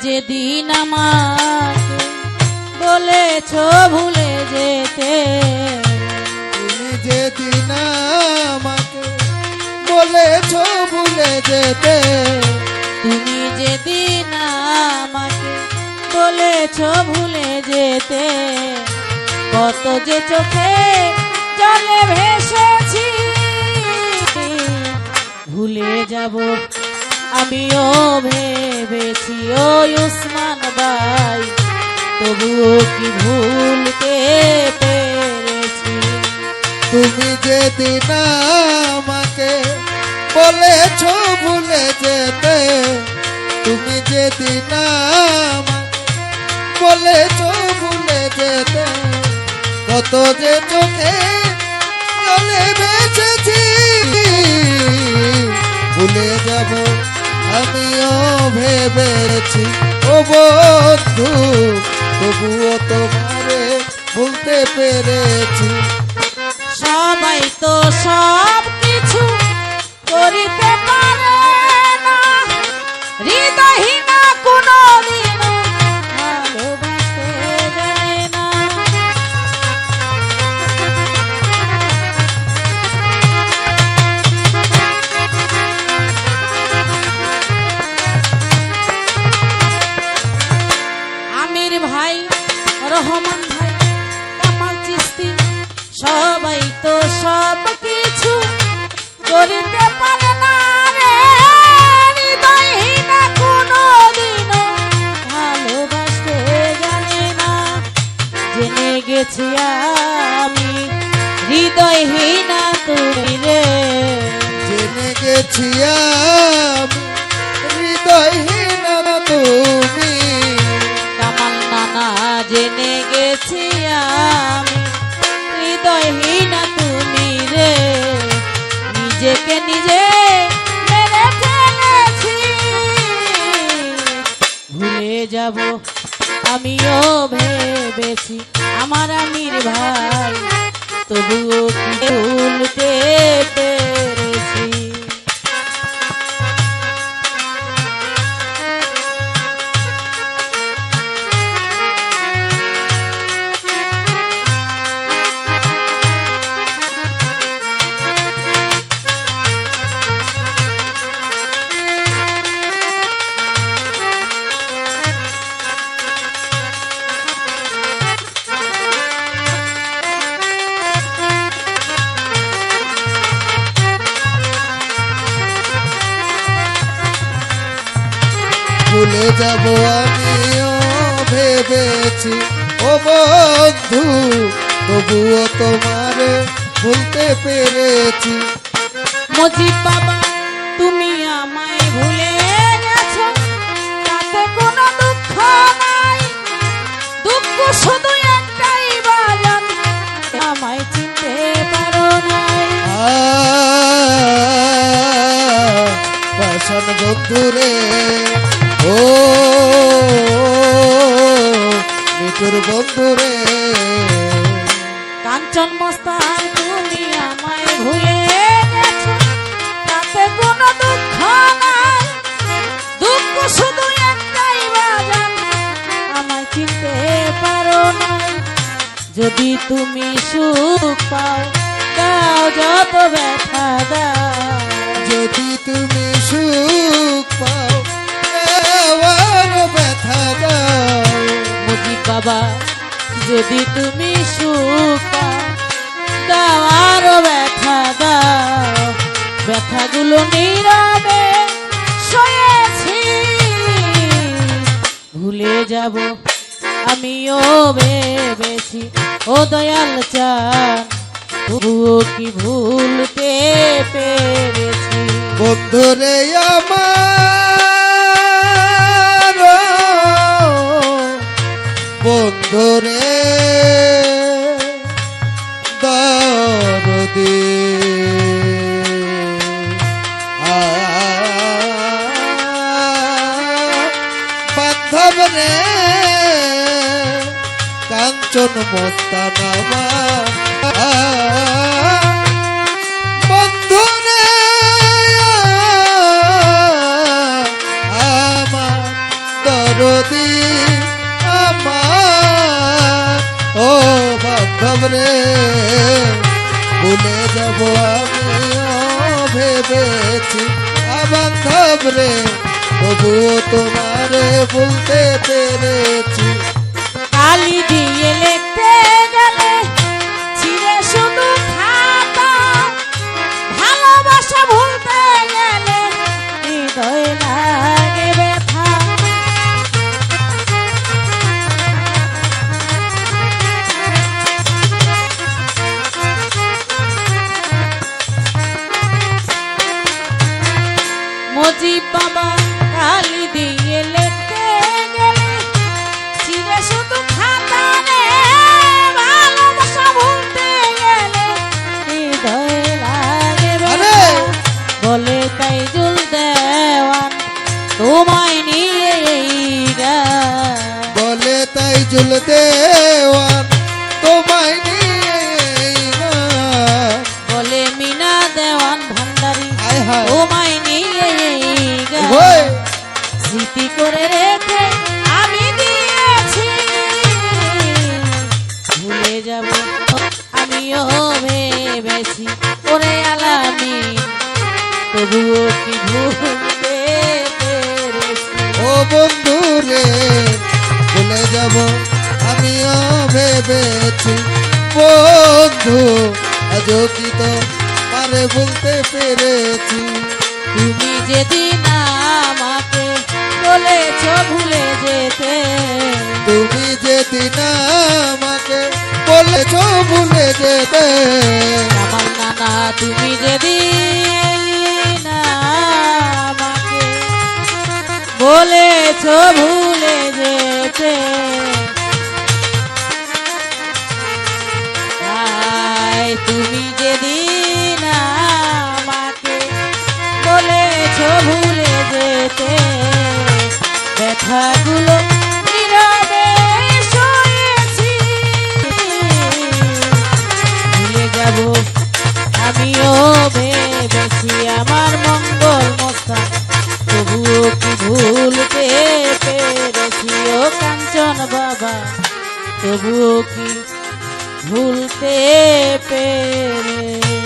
যেদিন আমাকে বলেছ ভুলে যেতে, তুমি যেদিন আমাকে বলেছ ভুলে যেতে, তুমি যেদিন আমাকে বলেছ ভুলে যেতে, কত যে চোখে জলে ভেসেছি, ভুলে যাব আমিও ভেবেছি ও উসমান ভাই, তবুও কি ভুলতে পেরেছি। তুমি যেদিন আমাকে বলেছ ভুলে যেতে, তুমি যেদিন আমাকে বলেছ ভুলে যেতে, কত যে চোখে জলে ভেসেছি, ভুলে যাব আমিও ভেবেছি ও বন্ধু, তবুও তোমারে ভুলতে পেরেছি। সবাই তো সব কিছু করিতে পারে না, হৃদয়হীনা কোনো দিনও ভালোবাসতে জানে না। আমির ভাই, রহমান ভাই, কামাল চিস্তি, সবাই তো সব কিছু করিতে পারে না রে, হৃদয়হীনা কোনো দিনও ভালোবাসতে জানে না। জেনে গেছি আমি হৃদয়হীনা তুমি রে, জেনে গেছি আমি হৃদয়হীনা তুমি। কামাল নানা, জেনে গেছি আমি হৃদয়হীনা তুমি রে, নিজেকে নিজে মেরে ফেলেছি, ভুলে যাব আমিও ভেবেছি আমার আমির ভাই, তবুও কি ভুলতে পেরেছি। ভুলে যাব আমিও ভেবেছি ও বন্ধু, তবুও তোমারে ভুলতে পেরেছি। মজিব বাবা, তুমি আমায় ভুলে গেছো, তাতে কোনো দুঃখ নাই, দুঃখ শুধু একটাই বাজান, আমায় চিনতে পারো নাই। পাষাণ বন্ধুরে ও মিঠুর বন্ধুরে, কাঞ্চন মস্তান, তুমি আমায় ভুলে গেছো, তাতে কোনো দুঃখ নাই, দুঃখ শুধু একটাই বাজান, আমায় চিনতে পারো নাই। যদি তুমি সুখ পাও দাও যত ব্যথা দাও, যদি তুমি সুখ পাও দেওয়ার ব্যথা দাও। মুজিব বাবা, যদি তুমি সুখ পাও দাও আরো ব্যথা দাও, ব্যথাগুলো নীরবে সয়েছি, ভুলে যাব আমিও ভেবেছি ও দয়াল চান, তবুও কি ভুলতে পেরেছি। বন্ধুরে আমার, বন্ধুরে দরদি, বান্ধব রে কাঞ্চন মস্তানা, বন্ধুরে আমার চিরদিন আমার ও বান্ধব রে ভুলে যাব আমিও ভেবেছি বান্ধব রে তবুও তোমারে ভুলতে পেরেছি কালি দিয়ে লিখতে গেলে ছিঁড়ে শুধু খাতা ভালোবাসা ভুলতে গেলে হৃদয় লাগে ব্যথা মুজিব বাবা কালি দিয়ে লিখতে গেলে ছিঁড়ে শুধু খাতা রে ভালোবাসা ভুলতে গেলে হৃদয় লাগে ব্যথা। বলে তাই জুল দেওয়ান তোমায় নিয়ে এই গান। বলে তাই জুল দেওয়ান তোমায় নিয়ে এই গান। বলে মিনা দেওয়ান ভান্ডারি হায় হায় তোমায় নিয়ে এই গান। ওই স্মৃতি করে রেখে আমি দিয়েছি ভুলে যাব আমিও ভেবেছি ওরে আলামি তবুও কি ভুলতে পেরেছি ও বন্ধু রে ভুলে যাব আমিও ভেবেছি বন্ধু আজও কি তো মারে ভুলতে পেরেছি তুমি যেদিন আমাকে বলেছ ভুলে যেতে তুমি যেদিন আমাকে বলেছ ভুলে যেতে আমার নানা তুমি যেদিন আমাকে বলেছ ভুলে যেতে তাই তুমি যেদিন আমাকে বলেছ ভুলে যেতে ব্যথাগুলো নীরবে সয়েছি ভুলে যাব আমিও ভেবেছি আমার মঙ্গল মস্তান তবুও কি ভুলতে পেরেছি ও কাঞ্চন বাবা তবুও কি ভুলতে পেরেছি